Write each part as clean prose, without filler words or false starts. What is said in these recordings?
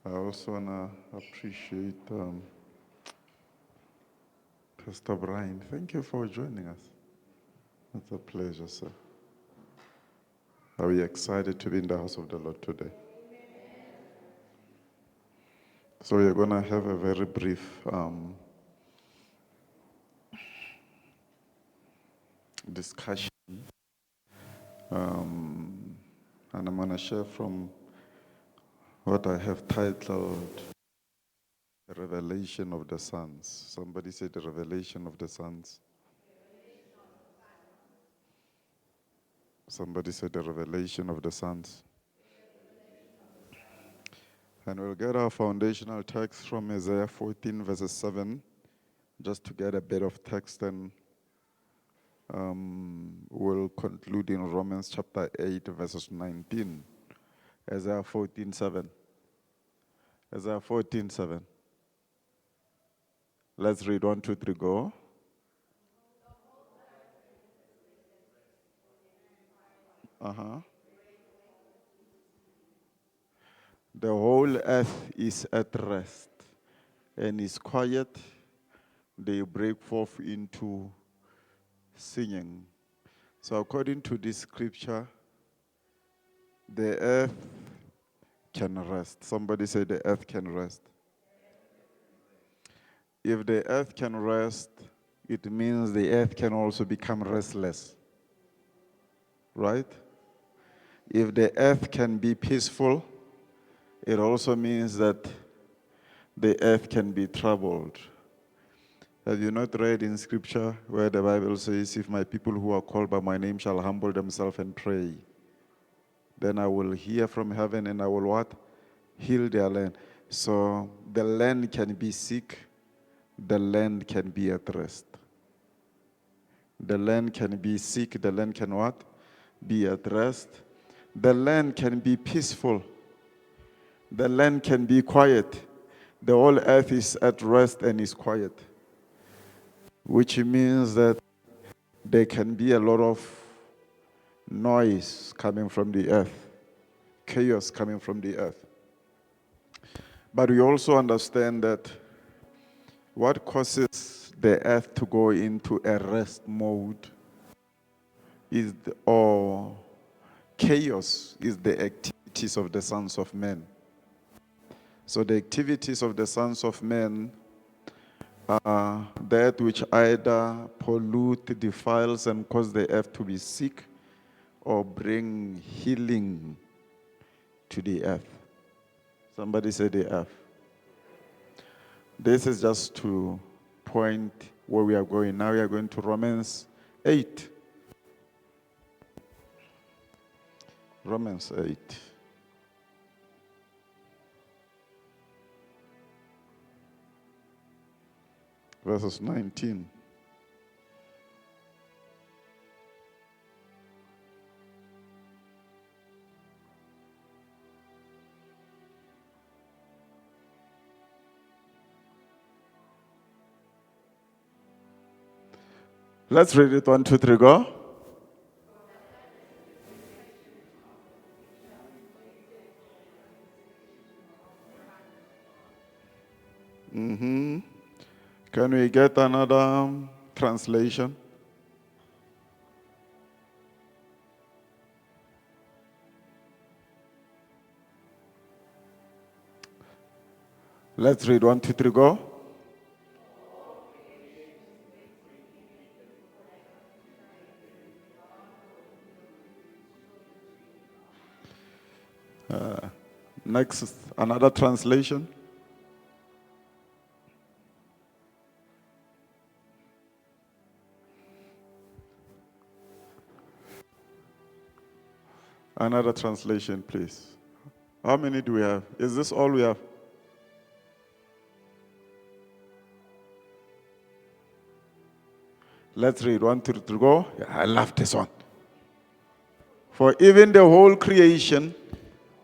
I also want to appreciate Pastor Brian. Thank you for joining us. It's a pleasure, sir. Are we excited to be in the house of the Lord today? So we're going to have a very brief discussion. And I'm going to share from what I have titled The Revelation of the Sons. Somebody said the Revelation of the Sons. Somebody said the Revelation of the Sons. And we'll get our foundational text from Isaiah 14, verses 7, just to get a bit of text, and we'll conclude in Romans chapter 8, verses 19. Isaiah 14, 7. Isaiah 14, 7. Let's read 1, 2, 3, go. The whole earth is at rest and is quiet. They break forth into singing. So according to this scripture, the earth can rest. Somebody say the earth can rest. If the earth can rest, it means the earth can also become restless. Right? If the earth can be peaceful, it also means that the earth can be troubled. Have you not read in scripture where the Bible says, if my people who are called by my name shall humble themselves and pray, then I will hear from heaven and I will what? Heal their land. So the land can be sick, the land can be at rest. The land can be sick, the land can what? Be at rest. The land can be peaceful. The land can be quiet. The whole earth is at rest and is quiet. Which means that there can be a lot of noise coming from the earth, chaos coming from the earth. But we also understand that what causes the earth to go into a rest mode is chaos is the activities of the sons of men. So the activities of the sons of men are that which either pollute, defiles, and cause the earth to be sick, or bring healing to the earth. Somebody say the earth. This is just to point where we are going. Now we are going to Romans 8. Romans 8. Verses 19. Let's read it. 1, 2, 3, go. Can we get another translation? Let's read 1, 2, 3, go. Next, another translation. Another translation, please. How many do we have? Is this all we have? Let's read 1, 2, 3, go. Yeah, I love this one. For even the whole creation,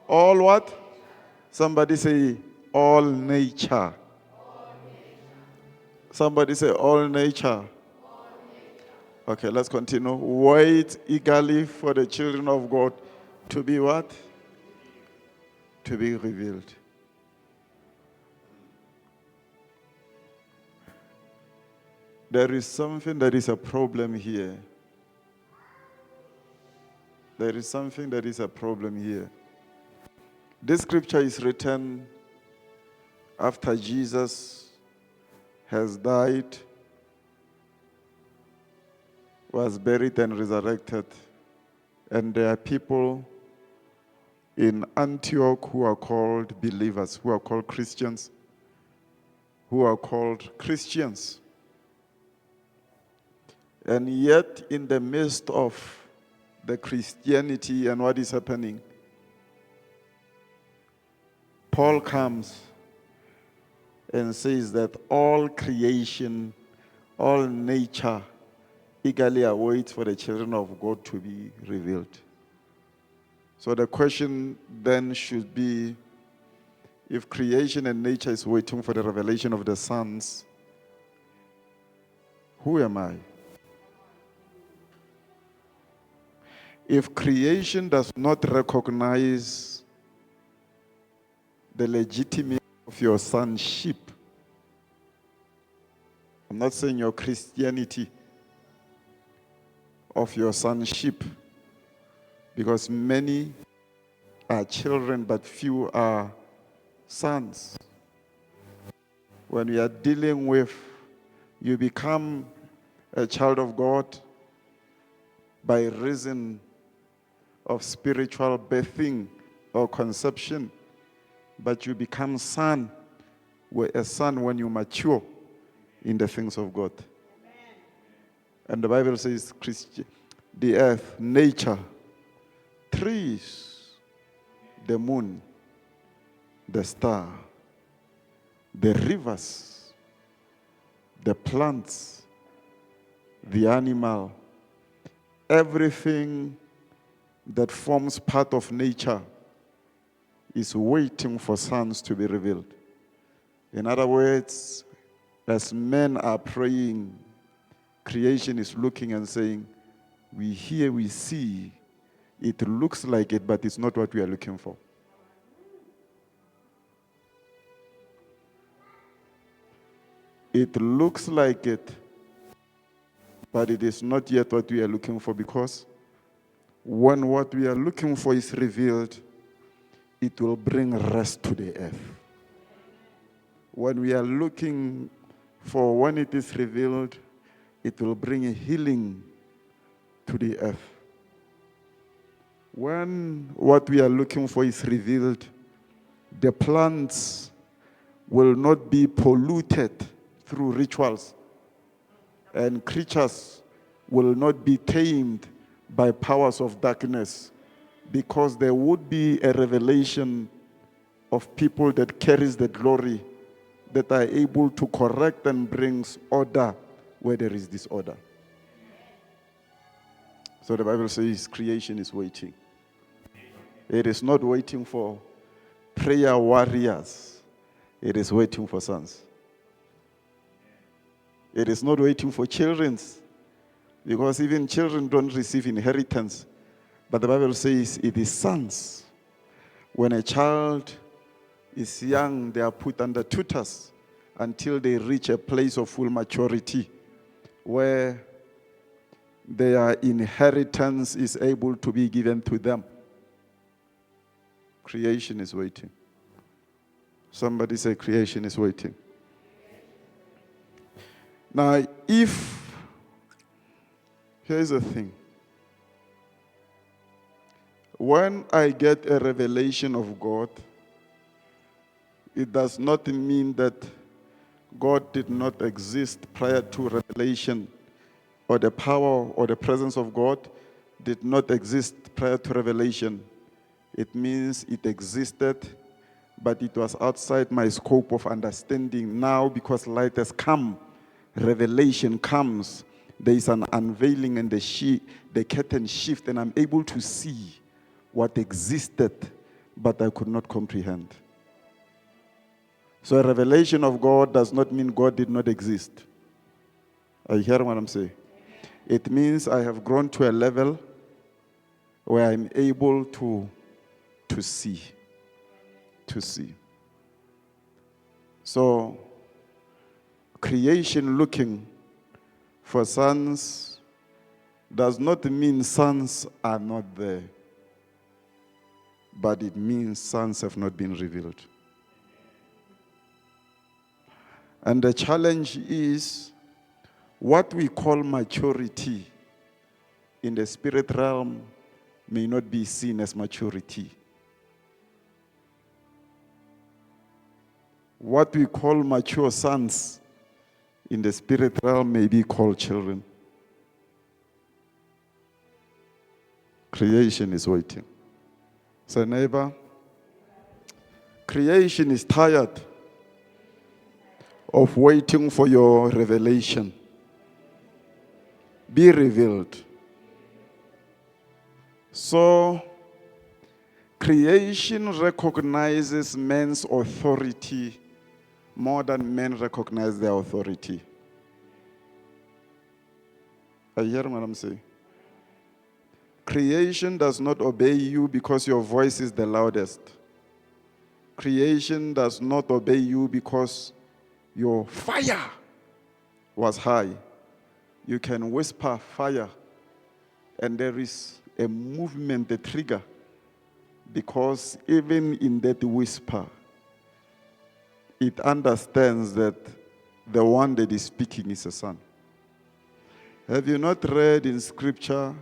all what? Somebody say, all nature. Somebody say, all nature. Okay, let's continue. Wait eagerly for the children of God to be what? To be revealed. There is something that is a problem here. There is something that is a problem here. This scripture is written after Jesus has died, was buried and resurrected. And there are people in Antioch who are called believers, who are called Christians, who are called Christians. And yet, in the midst of the Christianity and what is happening, Paul comes and says that all creation, all nature eagerly awaits for the children of God to be revealed. So the question then should be, if creation and nature is waiting for the revelation of the sons, who am I? If creation does not recognize the legitimacy of your sonship, I'm not saying your Christianity, of your sonship, because many are children but few are sons. When we are dealing with, you become a child of God by reason of spiritual birthing or conception, but you become a son when you mature in the things of God. And the Bible says, the earth, nature, trees, the moon, the star, the rivers, the plants, the animal, everything that forms part of nature is waiting for sons to be revealed. In other words, as men are praying, creation is looking and saying, we hear, we see, it looks like it, but it's not what we are looking for. It looks like it, but it is not yet what we are looking for, because when what we are looking for is revealed, it will bring rest to the earth. When we are looking for, when it is revealed, it will bring healing to the earth. When what we are looking for is revealed, the plants will not be polluted through rituals, and creatures will not be tamed by powers of darkness, because there would be a revelation of people that carries the glory, that are able to correct and brings order where there is disorder. So the Bible says creation is waiting. It is not waiting for prayer warriors. It is waiting for sons. It is not waiting for children, because even children don't receive inheritance. But the Bible says it is sons. When a child is young, they are put under tutors until they reach a place of full maturity, where their inheritance is able to be given to them. Creation is waiting. Somebody say creation is waiting. Now, here's the thing. When I get a revelation of God, it does not mean that God did not exist prior to revelation, or the power or the presence of God did not exist prior to revelation. It means it existed, but it was outside my scope of understanding. Now, because light has come, revelation comes, there is an unveiling, and the curtain shift, and I'm able to see what existed, but I could not comprehend. So a revelation of God does not mean God did not exist. Are you hearing what I'm saying? It means I have grown to a level where I'm able to see. To see. So creation looking For sons does not mean sons are not there, but it means sons have not been revealed. And the challenge is what we call maturity in the spirit realm may not be seen as maturity. What we call mature sons in the spirit realm may be called children. Creation is waiting. So neighbor, creation is tired of waiting for your revelation. Be revealed. So, creation recognizes man's authority more than men recognize their authority. Are you hearing what I'm saying? Creation does not obey you because your voice is the loudest. Creation does not obey you because your fire was high. You can whisper fire, and there is a movement, a trigger, because even in that whisper, it understands that the one that is speaking is a son. Have you not read in scripture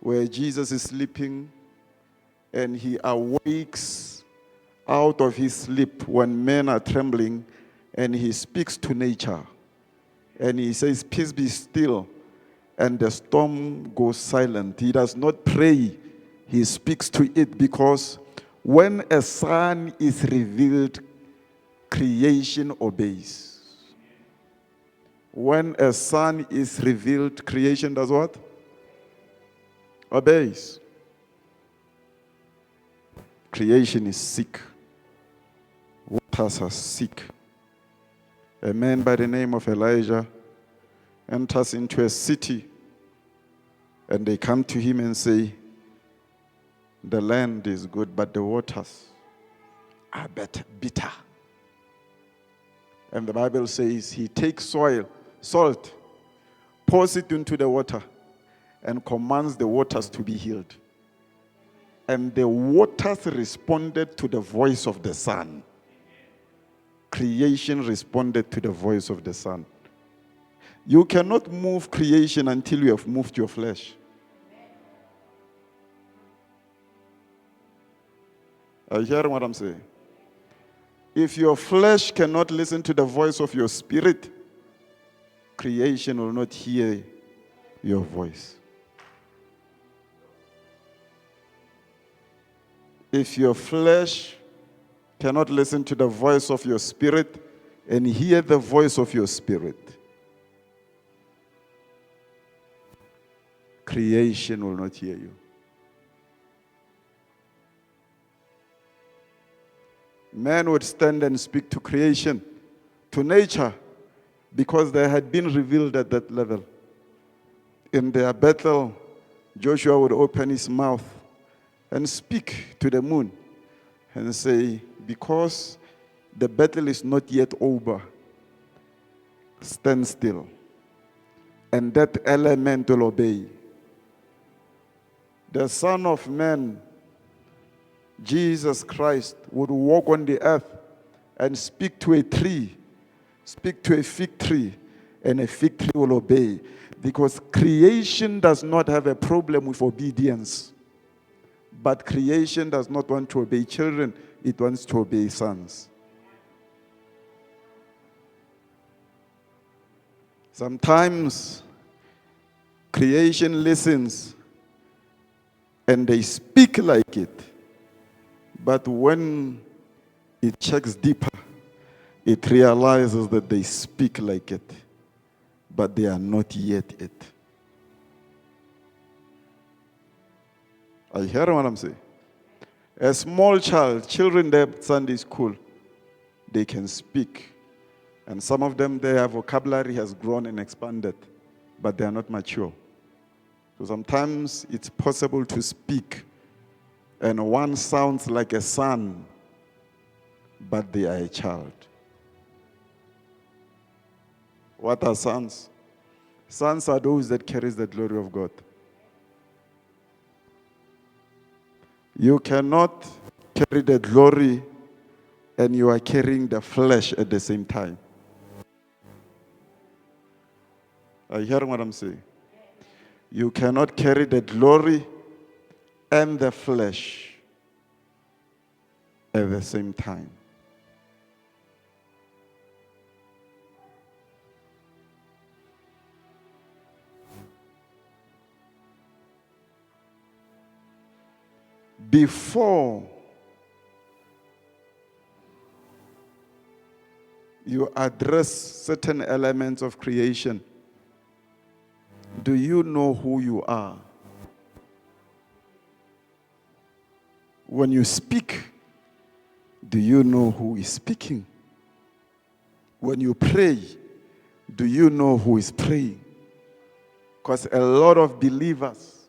where Jesus is sleeping and he awakes out of his sleep when men are trembling, and he speaks to nature and he says, "Peace be still," and the storm goes silent. He does not pray, he speaks to it, because when a son is revealed, creation obeys. When a son is revealed, creation does what? Obeys. Creation is sick. Waters are sick. A man by the name of Elijah enters into a city, and they come to him and say, "The land is good, but the waters are bitter." And the Bible says he takes salt, pours it into the water, and commands the waters to be healed. And the waters responded to the voice of the Son. Creation responded to the voice of the Son. You cannot move creation until you have moved your flesh. Are you hearing what I'm saying? If your flesh cannot listen to the voice of your spirit, creation will not hear your voice. If your flesh cannot listen to the voice of your spirit and hear the voice of your spirit, creation will not hear you. Man would stand and speak to creation, to nature, because they had been revealed at that level. In their battle, Joshua would open his mouth and speak to the moon and say, "Because the battle is not yet over, stand still." And that element will obey. The Son of Man, Jesus Christ, would walk on the earth and speak to a tree, speak to a fig tree, and a fig tree will obey. Because creation does not have a problem with obedience. But creation does not want to obey children, it wants to obey sons. Sometimes creation listens and they speak like it. But when it checks deeper, it realizes that they speak like it, but they are not yet it. Are you hearing what I'm saying? A small child, children there at Sunday school, they can speak. And some of them, their vocabulary has grown and expanded, but they are not mature. So sometimes it's possible to speak, and one sounds like a son, but they are a child. What are sons? Sons are those that carries the glory of God. You cannot carry the glory and you are carrying the flesh at the same time. Are you hearing what I'm saying? You cannot carry the glory and the flesh at the same time. Before you address certain elements of creation, do you know who you are? When you speak, do you know who is speaking? When you pray, do you know who is praying? Because a lot of believers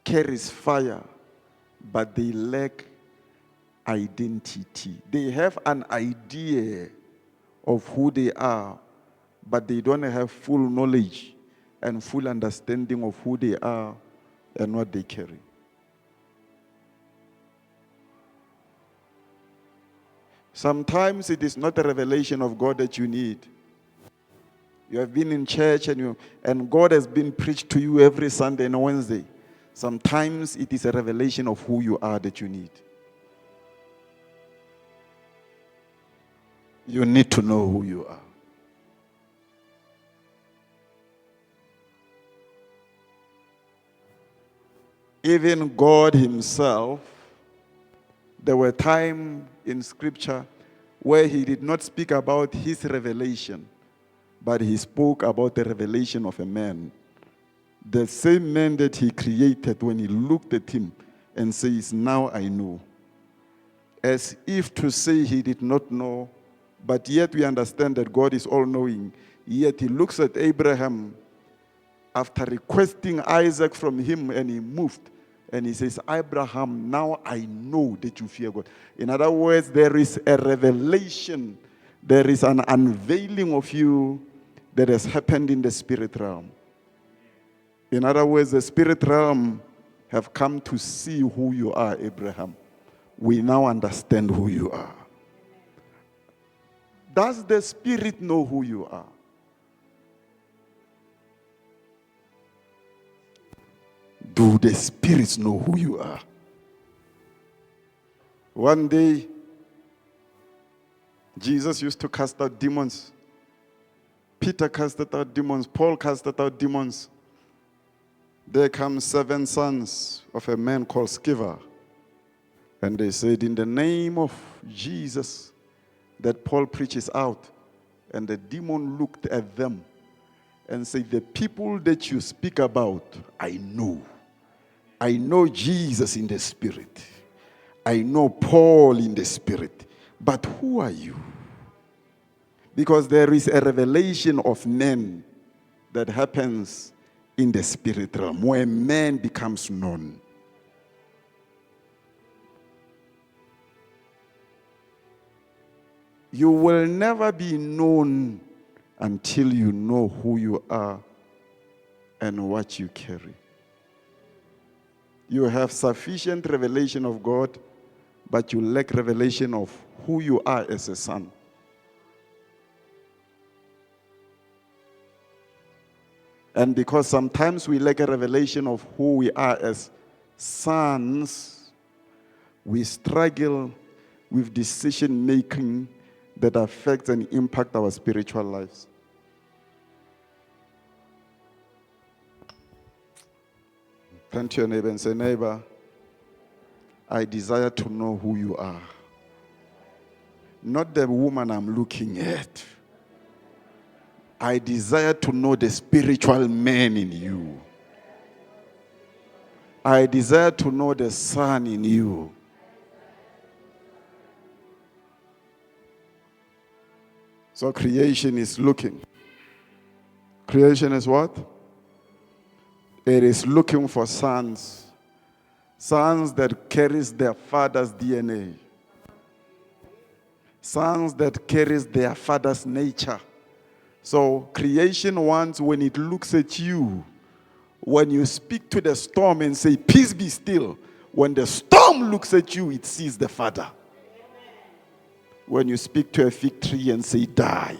carries fire, but they lack identity. They have an idea of who they are, but they don't have full knowledge and full understanding of who they are and what they carry. Sometimes it is not a revelation of God that you need. You have been in church and God has been preached to you every Sunday and Wednesday. Sometimes it is a revelation of who you are that you need. You need to know who you are. Even God himself, there were times in Scripture where he did not speak about his revelation, but he spoke about the revelation of a man. The same man that he created, when he looked at him and says, "Now I know." As if to say he did not know, but yet we understand that God is all-knowing. Yet he looks at Abraham after requesting Isaac from him, and he moved. And he says, "Abraham, now I know that you fear God." In other words, there is a revelation. There is an unveiling of you that has happened in the spirit realm. In other words, the spirit realm have come to see who you are, Abraham. We now understand who you are. Does the spirit know who you are? Do the spirits know who you are? One day, Jesus used to cast out demons. Peter casted out demons. Paul casted out demons. There come 7 sons of a man called Sceva. And they said, "In the name of Jesus," that Paul preaches out. And the demon looked at them and said, "The people that you speak about, I know. I know Jesus in the spirit. I know Paul in the spirit. But who are you?" Because there is a revelation of men that happens in the spirit realm, where man becomes known. You will never be known until you know who you are and what you carry. You have sufficient revelation of God, but you lack revelation of who you are as a son. And because sometimes we lack a revelation of who we are as sons, we struggle with decision making that affects and impacts our spiritual lives. Turn to your neighbor and say, "Neighbor, I desire to know who you are. Not the woman I'm looking at. I desire to know the spiritual man in you. I desire to know the son in you." So creation is looking. Creation is what? It is looking for sons. Sons that carries their father's DNA. Sons that carries their father's nature. So creation wants, when it looks at you, when you speak to the storm and say, peace be still, when the storm looks at you, it sees the Father. When you speak to a fig tree and say, die,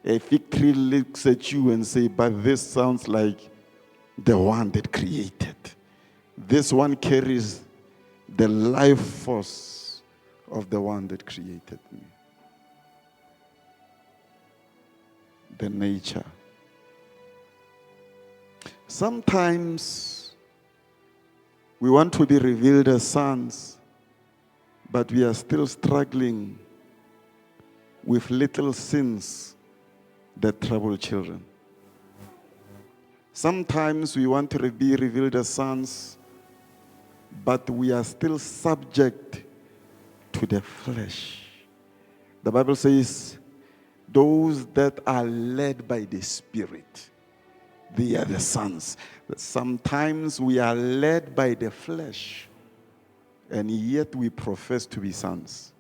a fig tree looks at you and say, but this sounds like the one that created. This one carries the life force of the one that created me. The nature. Sometimes we want to be revealed as sons, but we are still struggling with little sins that trouble children. Sometimes we want to be revealed as sons, but we are still subject to the flesh. The Bible says, those that are led by the Spirit, they are the sons. Sometimes we are led by the flesh, and yet we profess to be sons.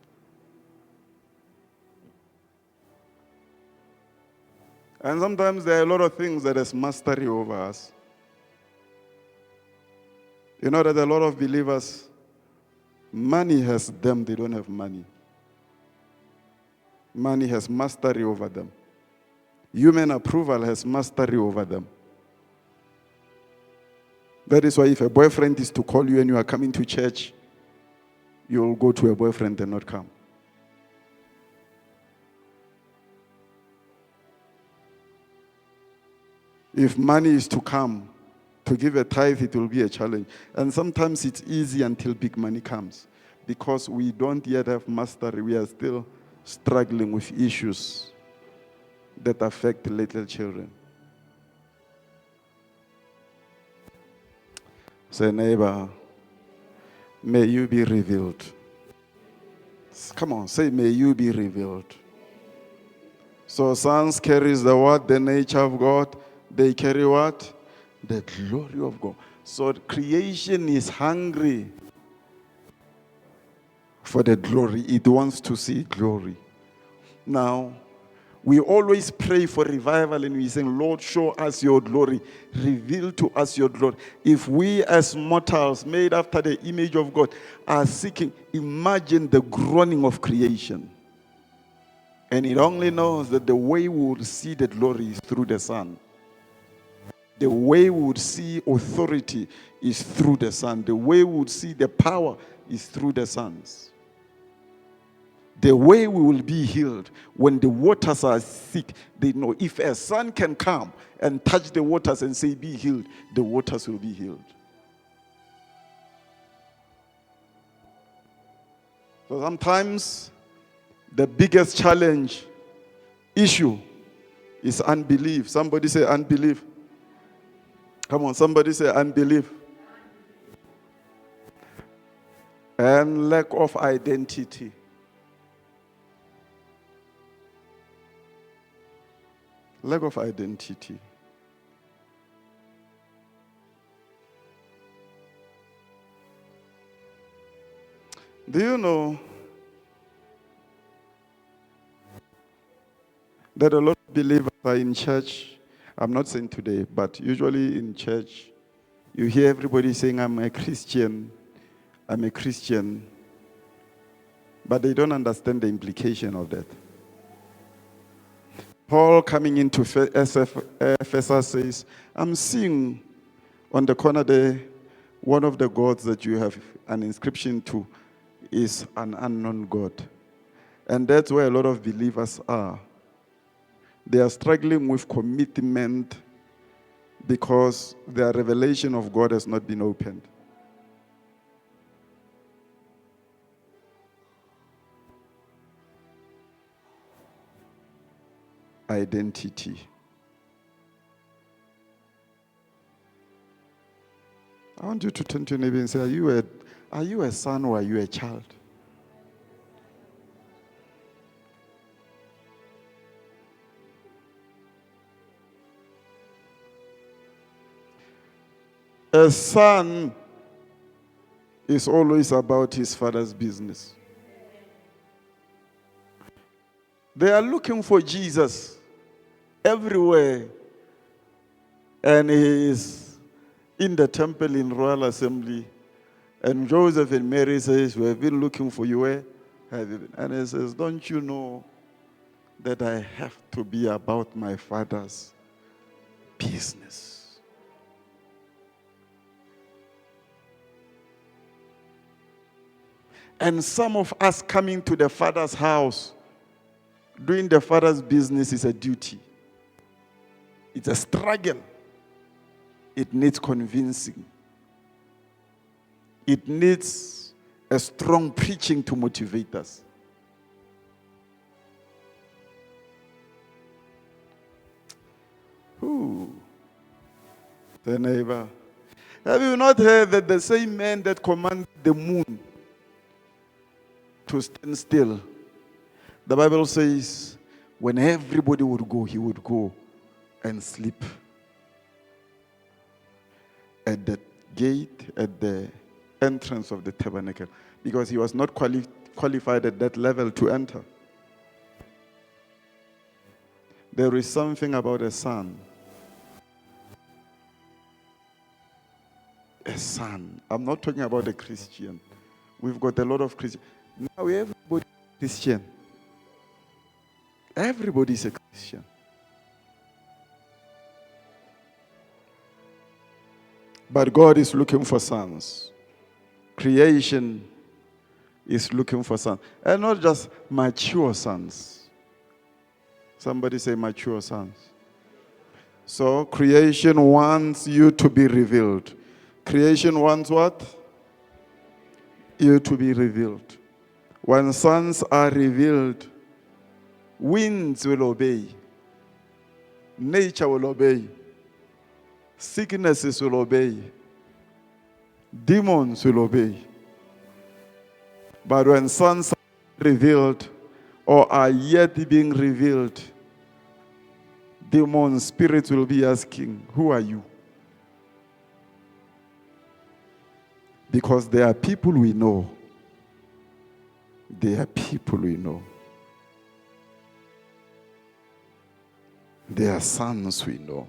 And sometimes there are a lot of things that has mastery over us. You know that a lot of believers, money has them, they don't have money. Money has mastery over them. Human approval has mastery over them. That is why if a boyfriend is to call you and you are coming to church, you'll go to a boyfriend and not come. If money is to come, to give a tithe, it will be a challenge. And sometimes it's easy until big money comes. Because we don't yet have mastery. We are still struggling with issues that affect little children. Say, neighbor, may you be revealed. Come on, say, may you be revealed. So sons carries the what? The nature of God. They carry what? The glory of God. So creation is hungry for the glory. It wants to see glory. Now, we always pray for revival and we say, Lord, show us your glory. Reveal to us your glory. If we as mortals made after the image of God are seeking, imagine the groaning of creation. And it only knows that the way we would see the glory is through the Son. The way we would see authority is through the Son. The way we would see the power is through the sons. The way we will be healed, when the waters are sick, they know if a son can come and touch the waters and say, be healed, the waters will be healed. So sometimes the biggest challenge, issue, is unbelief. Somebody say unbelief. Come on, somebody say unbelief. And lack of identity. Lack of identity. Do you know that a lot of believers are in church? I'm not saying today, but usually in church, you hear everybody saying, I'm a Christian, but they don't understand the implication of that. Paul coming into Ephesus says, I'm seeing on the corner there, one of the gods that you have an inscription to is an unknown God. And that's where a lot of believers are. They are struggling with commitment because their revelation of God has not been opened. Identity. I want you to turn to your neighbor and say, are you a son or are you a child? A son is always about his father's business. They are looking for Jesus. everywhere. And he is in the temple in Royal Assembly. And Joseph and Mary says, we have been looking for you. Where have you been? And he says, don't you know that I have to be about my Father's business? And some of us coming to the Father's house, doing the Father's business is a duty. It's a struggle. It needs convincing. It needs a strong preaching to motivate us. Ooh. The neighbor. Have you not heard that the same man that commanded the moon to stand still, the Bible says, when everybody would go, he would go and sleep at the gate, at the entrance of the tabernacle, because he was not qualified at that level to enter. There is something about a son. A son. I'm not talking about a Christian. We've got a lot of Christians. Now everybody is Christian. Everybody is a Christian. But God is looking for sons. Creation is looking for sons. And not just mature sons. Somebody say mature sons. So creation wants you to be revealed. Creation wants what? You to be revealed. When sons are revealed, winds will obey. Nature will obey. Sicknesses will obey. Demons will obey. But when sons are revealed or are yet being revealed, demon spirits will be asking, who are you? Because there are people we know. There are people we know. There are sons we know.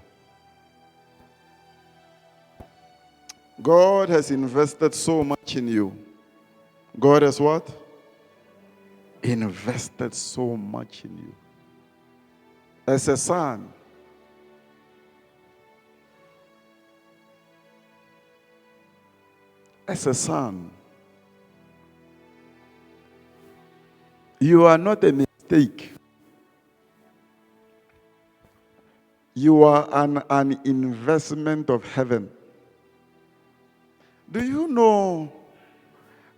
God has invested so much in you. God has what? Invested so much in you. As a son, you are not a mistake. You are an investment of heaven. Do you know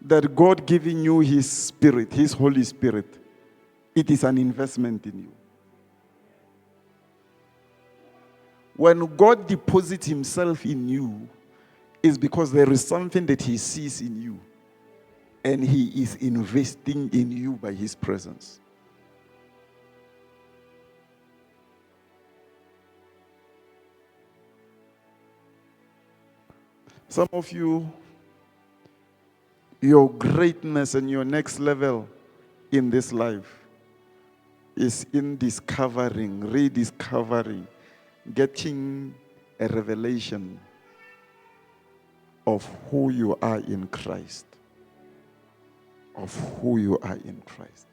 that God giving you His Spirit, His Holy Spirit, it is an investment in you? When God deposits Himself in you, it's because there is something that He sees in you, and He is investing in you by His presence. Some of you, your greatness and your next level in this life is in discovering, rediscovering, getting a revelation of who you are in Christ. Of who you are in Christ.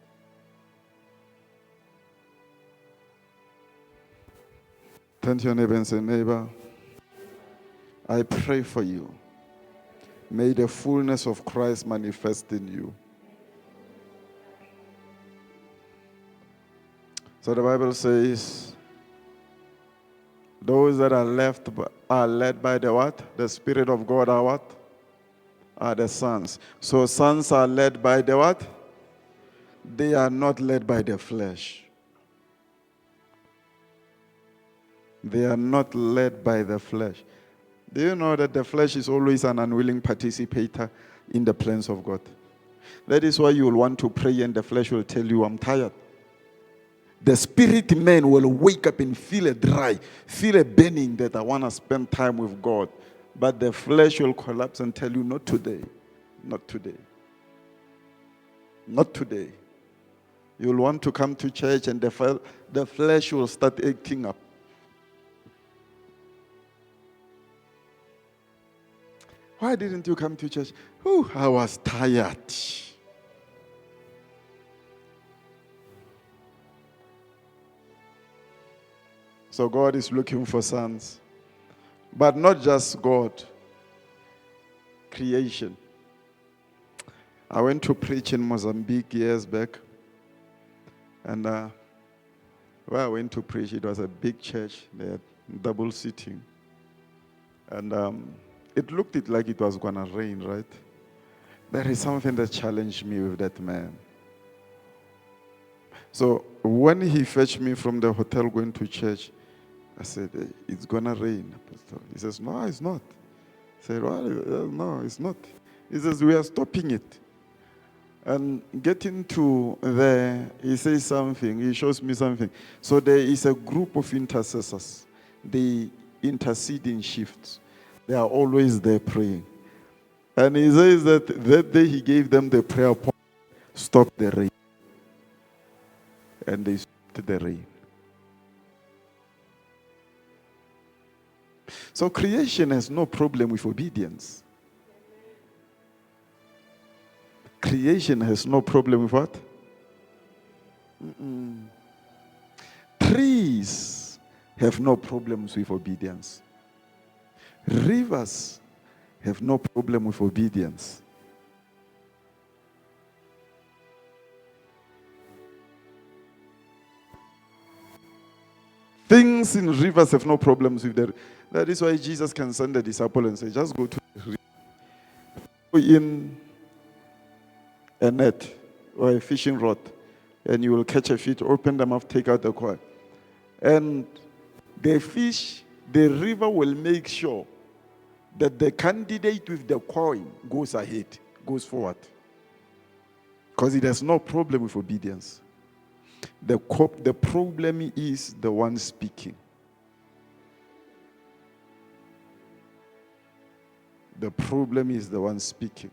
Turn to your neighbor and say, neighbor, I pray for you. May the fullness of Christ manifest in you. So the Bible says, those that are led by the what? The Spirit of God are what? Are the sons. So sons are led by the what? They are not led by the flesh. They are not led by the flesh. Do you know that the flesh is always an unwilling participator in the plans of God? That is why you will want to pray and the flesh will tell you, I'm tired. The spirit man will wake up and feel a dry, feel a burning that I want to spend time with God. But the flesh will collapse and tell you, not today, not today, not today. You'll want to come to church and the flesh will start acting up. Why didn't you come to church? Oh, I was tired. So God is looking for sons. But not just God. Creation. I went to preach in Mozambique years back. And where I went to preach, it was a big church. They had double seating. And it looked like it was going to rain, right? There is something that challenged me with that man. So when he fetched me from the hotel going to church, I said, it's going to rain, Apostle. He says, no, it's not. I said, well, no, it's not. He says, we are stopping it. And getting to there, he says something, he shows me something. So there is a group of intercessors. They intercede in shifts. They are always there praying. And he says that day he gave them the prayer point, stop the rain. And they stopped the rain. So creation has no problem with obedience. Creation has no problem with what? Trees have no problems with obedience. Rivers have no problem with obedience. Things in rivers have no problems with that. That is why Jesus can send the disciple and say, just go to the river. In a net or a fishing rod, and you will catch a fish, open them up, take out the coin. And the fish, the river will make sure that the candidate with the coin goes ahead, goes forward. Because it has no problem with obedience. The problem is the one speaking. The problem is the one speaking.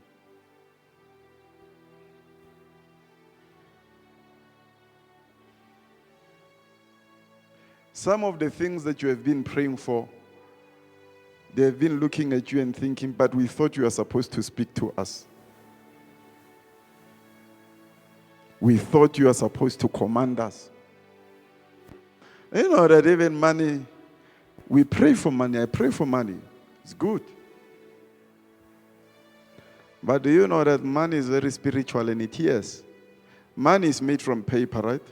Some of the things that you have been praying for, they have been looking at you and thinking, but we thought you were supposed to speak to us. We thought you were supposed to command us. You know that even money, we pray for money. I pray for money. It's good. But do you know that money is very spiritual and it is? Money is made from paper, right?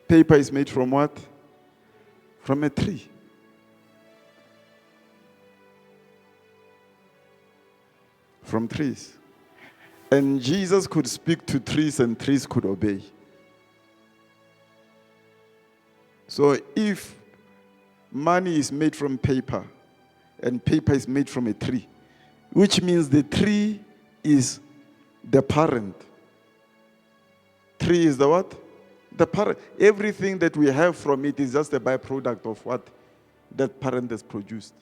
Paper is made from what? From a tree. From trees. And Jesus could speak to trees and trees could obey. So if money is made from paper and paper is made from a tree, which means the tree is the parent. Tree is the what? The parent. Everything that we have from it is just a byproduct of what that parent has produced.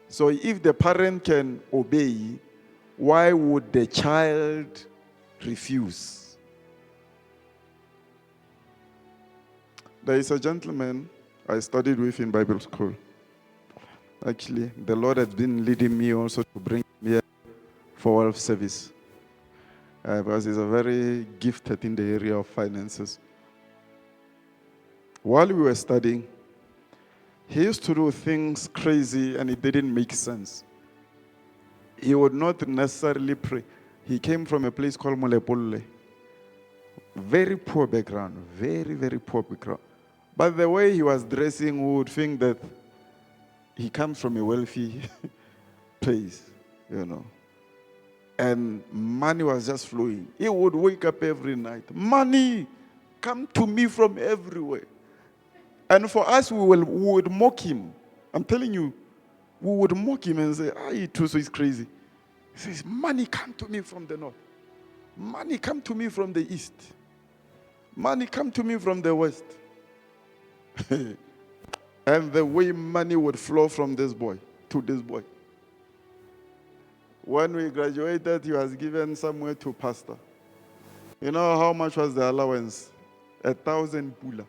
So if the parent can obey, why would the child refuse? There is a gentleman I studied with in Bible school. Actually, the Lord has been leading me also to bring him here for wealth service. Because he's a very gifted in the area of finances. While we were studying, he used to do things crazy and it didn't make sense. He would not necessarily pray. He came from a place called Molepolle. Very poor background. Very, very poor background. But the way he was dressing, we would think that he comes from a wealthy place, you know. And money was just flowing. He would wake up every night. Money, come to me from everywhere. And for us, we would mock him. I'm telling you, we would mock him and say, he too so is crazy. He says, money come to me from the north. Money come to me from the east. Money come to me from the west. And the way money would flow from this boy to this boy. When we graduated, he was given somewhere to pastor. You know how much was the allowance? 1,000 pula.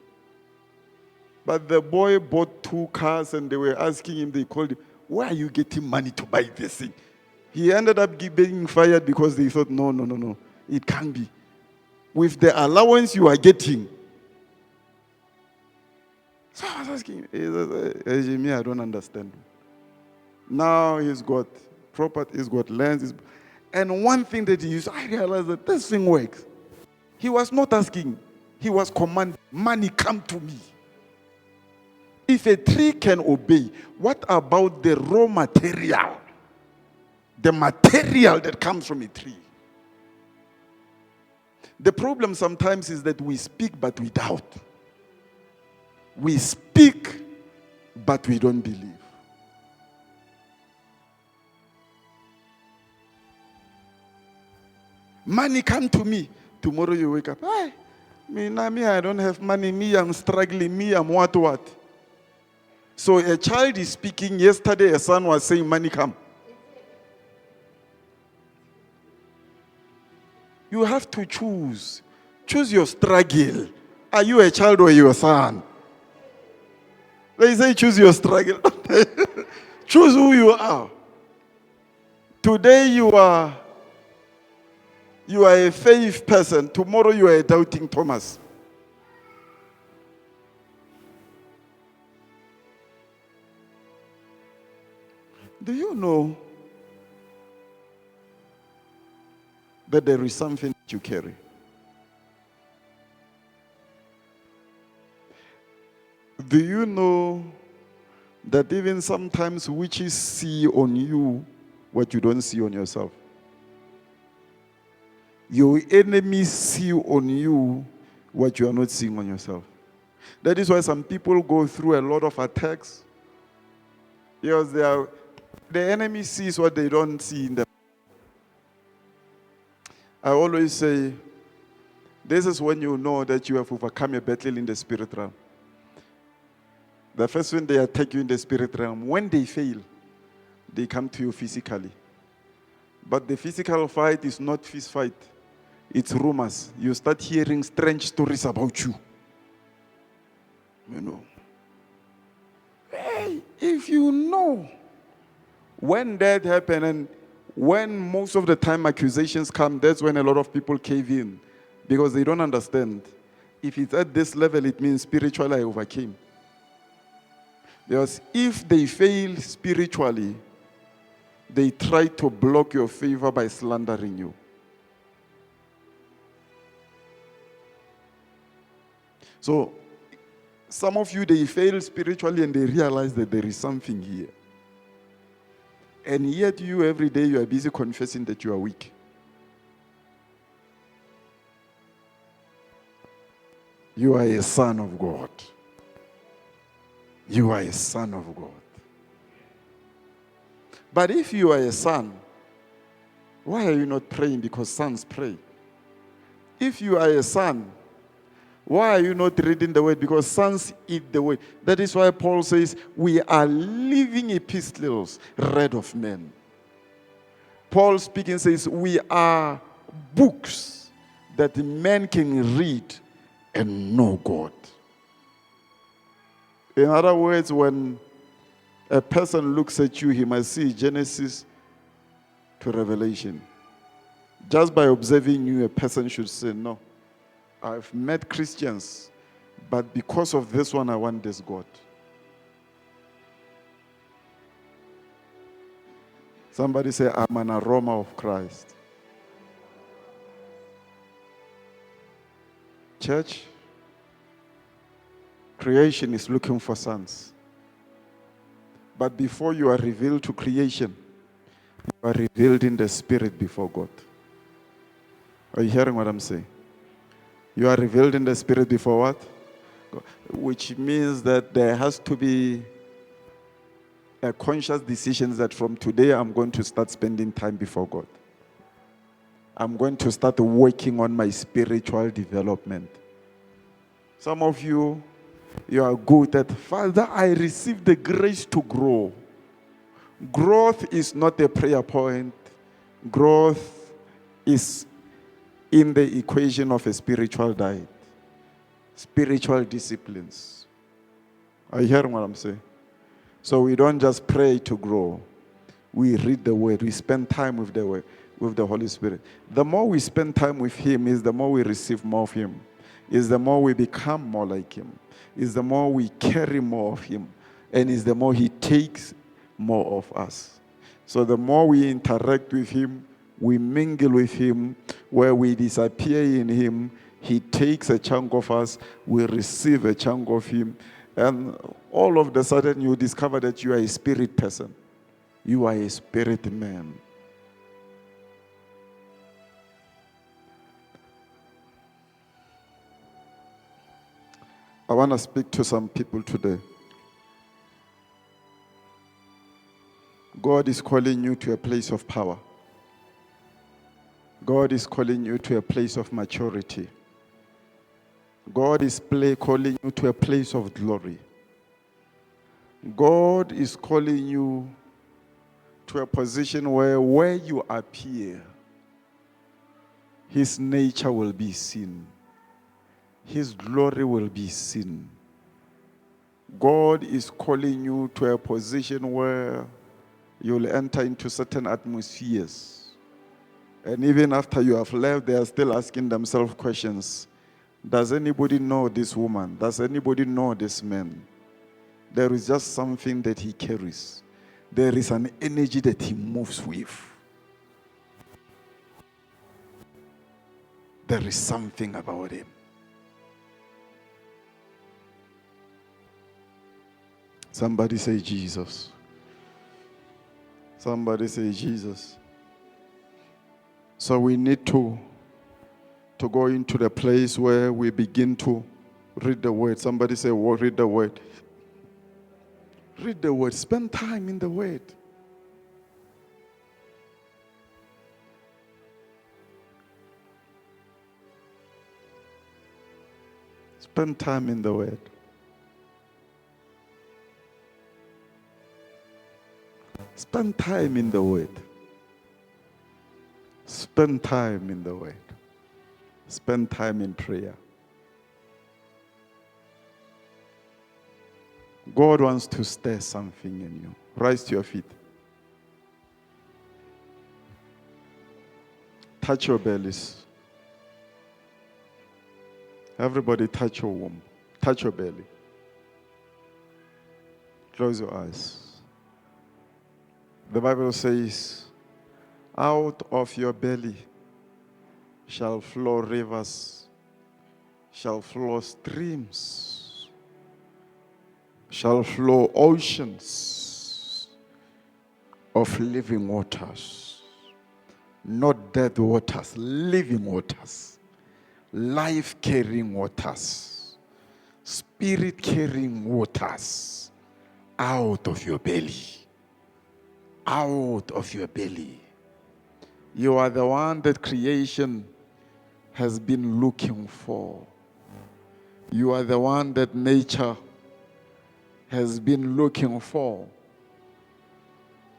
But the boy bought 2 cars and they were asking him, they called him, where are you getting money to buy this thing? He ended up being fired because they thought, no, it can't be. With the allowance you are getting. So I was asking him, me, I don't understand. Now he's got property, he's got lands. And one thing that he used, I realized that this thing works. He was not asking, he was commanding, money come to me. If a tree can obey, what about the raw material? The material that comes from a tree. The problem sometimes is that we speak but we doubt. We speak but we don't believe. Money come to me. Tomorrow you wake up, hey, me, I don't have money. Me, I'm struggling. Me, I'm what. So a child is speaking. Yesterday a son was saying, money come. You have to choose. Choose your struggle. Are you a child or you a son? They say choose your struggle. Choose who you are. Today you are a faith person. Tomorrow you are a doubting Thomas. Do you know that there is something that you carry? Do you know that even sometimes witches see on you what you don't see on yourself? Your enemies see on you what you are not seeing on yourself. That is why some people go through a lot of attacks. Because the enemy sees what they don't see in them. I always say, this is when you know that you have overcome a battle in the spirit realm. The first when they attack you in the spirit realm, when they fail, they come to you physically. But the physical fight is not fist fight. It's rumors. You start hearing strange stories about you. You know. Hey, if you know when that happened and when most of the time accusations come, that's when a lot of people cave in because they don't understand. If it's at this level, it means spiritually I overcame. Because if they fail spiritually, they try to block your favor by slandering you. So, some of you, they fail spiritually and they realize that there is something here. And yet you, every day, you are busy confessing that you are weak. You are a son of God. You are a son of God. But if you are a son, why are you not praying? Because sons pray. If you are a son, why are you not reading the word? Because sons eat the word. That is why Paul says, we are living epistles read of men. Paul speaking says, we are books that men can read and know God. In other words, when a person looks at you, he must see Genesis to Revelation. Just by observing you, a person should say, no, I've met Christians, but because of this one, I want this God. Somebody say, I'm an aroma of Christ. Church, creation is looking for sons. But before you are revealed to creation, you are revealed in the spirit before God. Are you hearing what I'm saying? You are revealed in the spirit before what? God. Which means that there has to be a conscious decision that from today I'm going to start spending time before God. I'm going to start working on my spiritual development. Some of you, you are good at, Father, I received the grace to grow. Growth is not a prayer point. Growth is in the equation of a spiritual diet. Spiritual disciplines. Are you hearing what I'm saying? So we don't just pray to grow. We read the word. We spend time with the word, with the Holy Spirit. The more we spend time with Him, is the more we receive more of Him. Is the more we become more like Him. Is the more we carry more of Him. And is the more He takes more of us. So the more we interact with Him, we mingle with Him, where we disappear in Him, He takes a chunk of us, we receive a chunk of Him, and all of a sudden you discover that you are a spirit person. You are a spirit man. I want to speak to some people today. God is calling you to a place of power. God is calling you to a place of maturity. God is calling you to a place of glory. God is calling you to a position where you appear, His nature will be seen. His glory will be seen. God is calling you to a position where you'll enter into certain atmospheres. And even after you have left, they are still asking themselves questions. Does anybody know this woman? Does anybody know this man? There is just something that he carries. There is an energy that he moves with. There is something about him. Somebody say Jesus. Somebody say Jesus. So we need to go into the place where we begin to read the word. Somebody say, well, read the word. Read the word. Spend time in the word. Spend time in the word. Spend time in the word. Spend time in the word. Spend time in prayer. God wants to stir something in you. Rise to your feet. Touch your bellies. Everybody touch your womb. Touch your belly. Close your eyes. The Bible says, out of your belly shall flow rivers, shall flow streams, shall flow oceans of living waters. Not dead waters, living waters, life-carrying waters, spirit-carrying waters out of your belly. Out of your belly. You are the one that creation has been looking for. You are the one that nature has been looking for.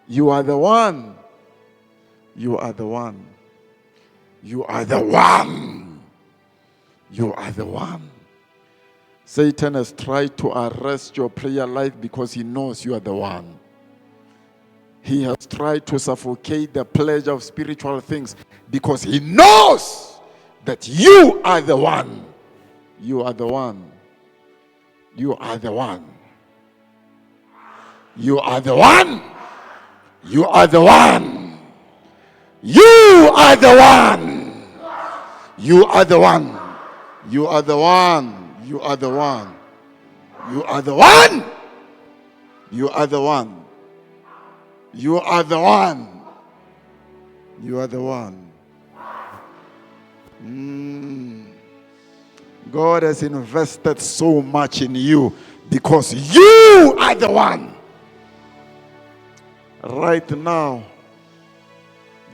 You are the one. You are the one. You are the one. You are the one. Satan has tried to arrest your prayer life because he knows you are the one. He has tried to suffocate the pleasure of spiritual things because he knows that you are the one. You are the one. You are the one. You are the one. You are the one. You are the one. You are the one. You are the one. You are the one. You are the one. You are the one. You are the one. You are the one. God has invested so much in you because you are the one. Right now,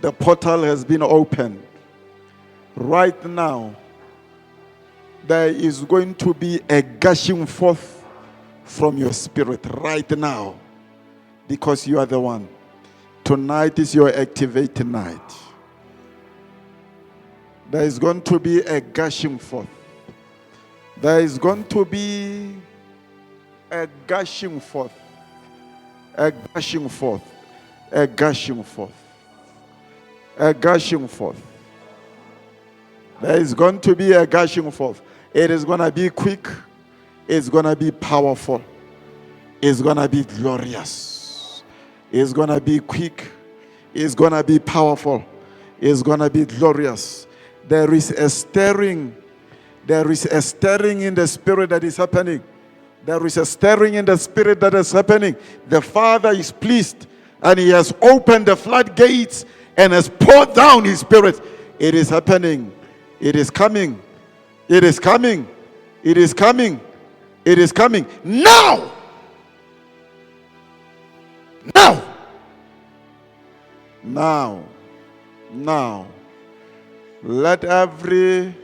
the portal has been opened. Right now, there is going to be a gushing forth from your spirit right now. Because you are the one. Tonight is your activate night. There is going to be a gushing forth. There is going to be a gushing forth, a gushing forth, a gushing forth, a gushing forth. There is going to be a gushing forth. It is going to be quick. It's going to be powerful. It's going to be glorious. It's going to be quick. It's going to be powerful. It's going to be glorious. There is a stirring. There is a stirring in the spirit that is happening. There is a stirring in the spirit that is happening. The Father is pleased, and He has opened the floodgates and has poured down His Spirit. It is happening. It is coming. It is coming. It is coming. It is coming. Now! Now! Now! Now! Let every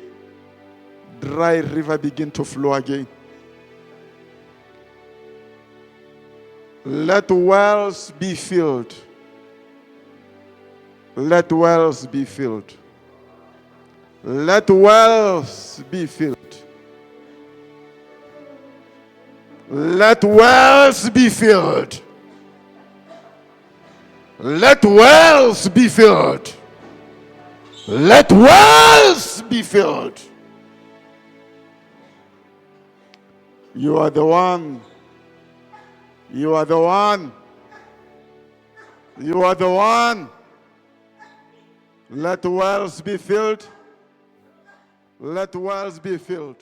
dry river begin to flow again. Let wells be filled. Let wells be filled. Let wells be filled. Let wells be filled. Let wells be filled. Let wells be filled. You are the one. You are the one. You are the one. Let wells be filled. Let wells be filled.